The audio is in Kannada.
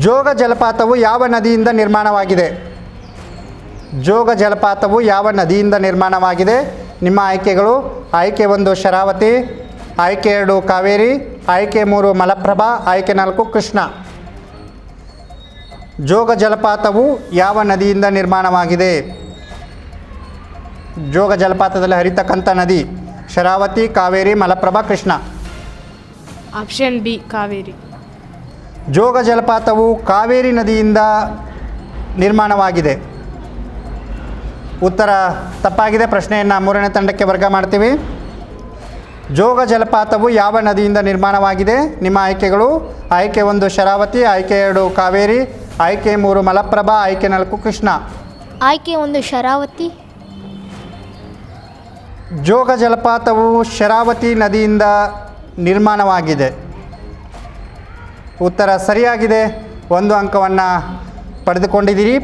ಜೋಗ ಜಲಪಾತವು ಯಾವ ನದಿಯಿಂದ ನಿರ್ಮಾಣವಾಗಿದೆ? ಜೋಗ ಜಲಪಾತವು ಯಾವ ನದಿಯಿಂದ ನಿರ್ಮಾಣವಾಗಿದೆ? ನಿಮ್ಮ ಆಯ್ಕೆಗಳು: ಆಯ್ಕೆ 1 ಶರಾವತಿ, ಆಯ್ಕೆ 2 ಕಾವೇರಿ, ಆಯ್ಕೆ 3 ಮಲಪ್ರಭಾ, ಆಯ್ಕೆ 4 ಕೃಷ್ಣ. ಜೋಗ ಜಲಪಾತವು ಯಾವ ನದಿಯಿಂದ ನಿರ್ಮಾಣವಾಗಿದೆ? ಜೋಗ ಜಲಪಾತದಲ್ಲಿ ಹರಿತಕ್ಕಂಥ ನದಿ ಶರಾವತಿ, ಕಾವೇರಿ, ಮಲಪ್ರಭಾ, ಕೃಷ್ಣ. Option B Kaveri. ಜೋಗ ಜಲಪಾತವು ಕಾವೇರಿ ನದಿಯಿಂದ ನಿರ್ಮಾಣವಾಗಿದೆ. ಉತ್ತರ ತಪ್ಪಾಗಿದೆ. ಪ್ರಶ್ನೆಯನ್ನು 3ನೇ ತಂಡಕ್ಕೆ ವರ್ಗ ಮಾಡ್ತೀವಿ. ಜೋಗ ಜಲಪಾತವು ಯಾವ ನದಿಯಿಂದ ನಿರ್ಮಾಣವಾಗಿದೆ? ನಿಮ್ಮ ಆಯ್ಕೆಗಳು: ಆಯ್ಕೆ 1 ಶರಾವತಿ, ಆಯ್ಕೆ 2 ಕಾವೇರಿ, ಆಯ್ಕೆ 3 ಮಲಪ್ರಭಾ, ಆಯ್ಕೆ 4 ಕೃಷ್ಣ. ಆಯ್ಕೆ 1 ಶರಾವತಿ. ಜೋಗ ಜಲಪಾತವು ಶರಾವತಿ ನದಿಯಿಂದ ನಿರ್ಮಾಣವಾಗಿದೆ. ಉತ್ತರ ಸರಿಯಾಗಿದೆ. 1 ಅಂಕವನ್ನು ಪಡೆದುಕೊಂಡಿದ್ದೀರಿ.